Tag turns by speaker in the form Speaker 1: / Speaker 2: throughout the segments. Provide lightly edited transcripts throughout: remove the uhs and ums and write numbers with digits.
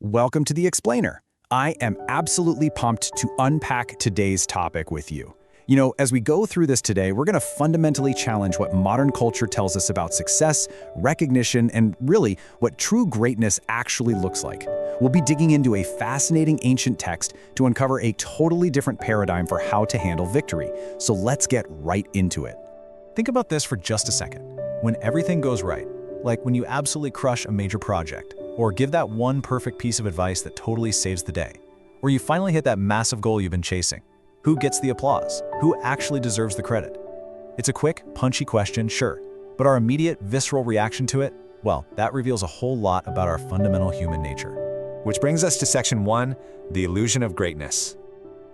Speaker 1: Welcome to The Explainer. I am absolutely pumped to unpack today's topic with you. As we go through this today, we're going to fundamentally challenge what modern culture tells us about success, recognition, and really what true greatness actually looks like. We'll be digging into a fascinating ancient text to uncover a totally different paradigm for how to handle victory. So let's get right into it.
Speaker 2: Think about this for just a second. When everything goes right, like when you absolutely crush a major project, or give that one perfect piece of advice that totally saves the day, or you finally hit that massive goal you've been chasing, who gets the applause? Who actually deserves the credit? It's a quick, punchy question, sure, but our immediate, visceral reaction to it, well, that reveals a whole lot about our fundamental human nature.
Speaker 3: Which brings us to section 1, the illusion of greatness.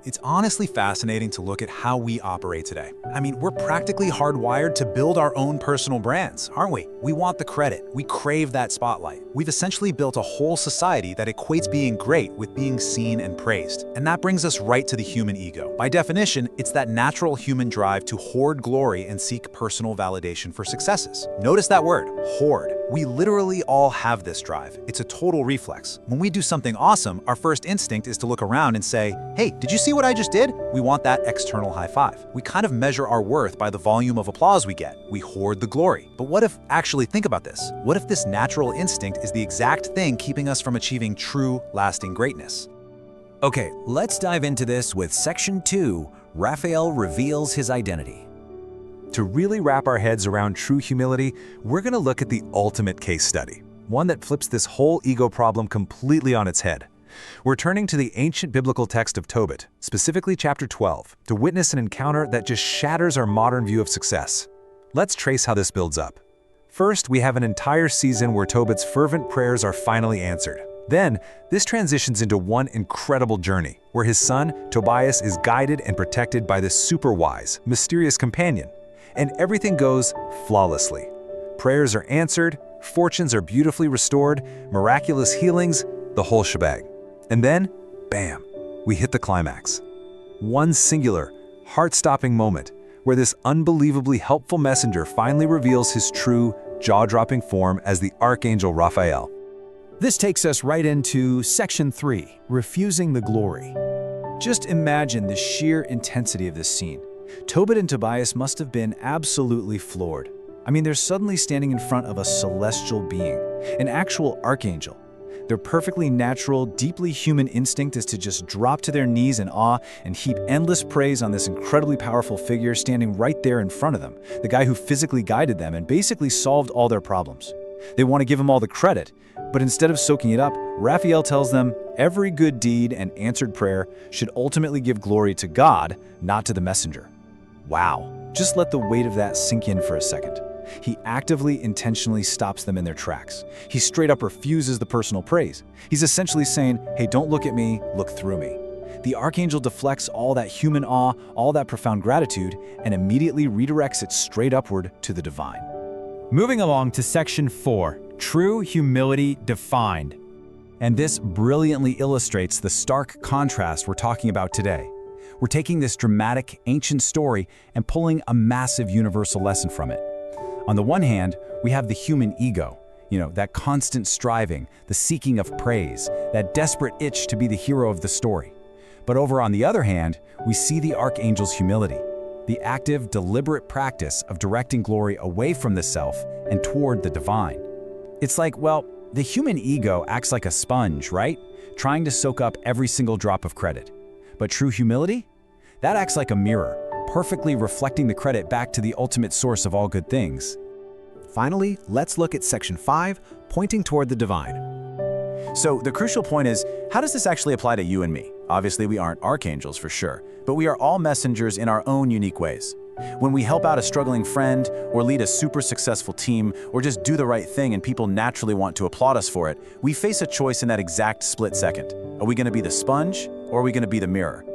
Speaker 4: It's honestly fascinating to look at how we operate today. We're practically hardwired to build our own personal brands, aren't we? We want the credit. We crave that spotlight. We've essentially built a whole society that equates being great with being seen and praised. And that brings us right to the human ego. By definition, it's that natural human drive to hoard glory and seek personal validation for successes. Notice that word, hoard. We literally all have this drive. It's a total reflex. When we do something awesome, our first instinct is to look around and say, hey, did you see what I just did? We want that external high five. We kind of measure our worth by the volume of applause we get. We hoard the glory. But what if, actually think about this, what if this natural instinct is the exact thing keeping us from achieving true, lasting greatness?
Speaker 5: Okay, let's dive into this with Section 2, Raphael reveals his identity.
Speaker 3: To really wrap our heads around true humility, we're going to look at the ultimate case study, one that flips this whole ego problem completely on its head. We're turning to the ancient biblical text of Tobit, specifically chapter 12, to witness an encounter that just shatters our modern view of success. Let's trace how this builds up. First, we have an entire season where Tobit's fervent prayers are finally answered. Then, this transitions into one incredible journey, where his son, Tobias, is guided and protected by this super-wise, mysterious companion. And everything goes flawlessly. Prayers are answered, fortunes are beautifully restored, miraculous healings, the whole shebang. And then, bam, we hit the climax. One singular, heart-stopping moment where this unbelievably helpful messenger finally reveals his true, jaw-dropping form as the Archangel Raphael.
Speaker 1: This takes us right into Section 3, Refusing the Glory.
Speaker 2: Just imagine the sheer intensity of this scene. Tobit and Tobias must have been absolutely floored. They're suddenly standing in front of a celestial being, an actual archangel. Their perfectly natural, deeply human instinct is to just drop to their knees in awe and heap endless praise on this incredibly powerful figure standing right there in front of them, the guy who physically guided them and basically solved all their problems. They want to give him all the credit, but instead of soaking it up, Raphael tells them every good deed and answered prayer should ultimately give glory to God, not to the messenger. Wow, just let the weight of that sink in for a second. He actively, intentionally stops them in their tracks. He straight up refuses the personal praise. He's essentially saying, hey, don't look at me, look through me. The archangel deflects all that human awe, all that profound gratitude, and immediately redirects it straight upward to the divine.
Speaker 1: Moving along to Section 4, True Humility Defined. And this brilliantly illustrates the stark contrast we're talking about today. We're taking this dramatic, ancient story and pulling a massive universal lesson from it. On the one hand, we have the human ego, that constant striving, the seeking of praise, that desperate itch to be the hero of the story. But over on the other hand, we see the archangel's humility, the active, deliberate practice of directing glory away from the self and toward the divine. It's like, the human ego acts like a sponge, right? Trying to soak up every single drop of credit. But true humility? That acts like a mirror, perfectly reflecting the credit back to the ultimate source of all good things.
Speaker 5: Finally, let's look at Section 5, pointing toward the divine.
Speaker 2: So the crucial point is, how does this actually apply to you and me? Obviously, we aren't archangels for sure, but we are all messengers in our own unique ways. When we help out a struggling friend, or lead a super successful team, or just do the right thing and people naturally want to applaud us for it, we face a choice in that exact split second. Are we going to be the sponge, or are we going to be the mirror?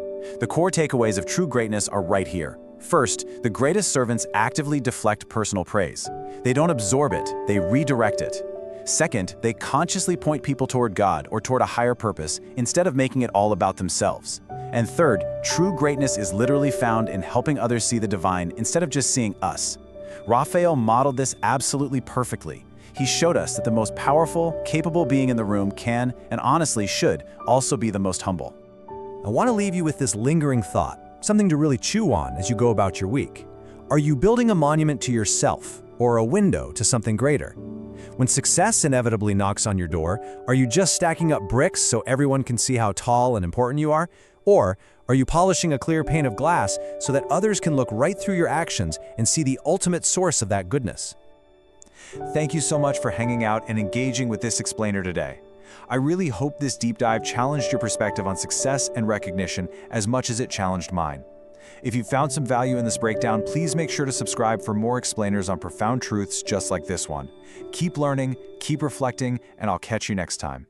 Speaker 2: The core takeaways of true greatness are right here. First, the greatest servants actively deflect personal praise. They don't absorb it, they redirect it. Second, they consciously point people toward God or toward a higher purpose instead of making it all about themselves. And third, true greatness is literally found in helping others see the divine instead of just seeing us. Raphael modeled this absolutely perfectly. He showed us that the most powerful, capable being in the room can, and honestly should, also be the most humble.
Speaker 5: I want to leave you with this lingering thought, something to really chew on as you go about your week. Are you building a monument to yourself or a window to something greater? When success inevitably knocks on your door, are you just stacking up bricks so everyone can see how tall and important you are? Or are you polishing a clear pane of glass so that others can look right through your actions and see the ultimate source of that goodness?
Speaker 1: Thank you so much for hanging out and engaging with this explainer today. I really hope this deep dive challenged your perspective on success and recognition as much as it challenged mine. If you found some value in this breakdown, please make sure to subscribe for more explainers on profound truths just like this one. Keep learning, keep reflecting, and I'll catch you next time.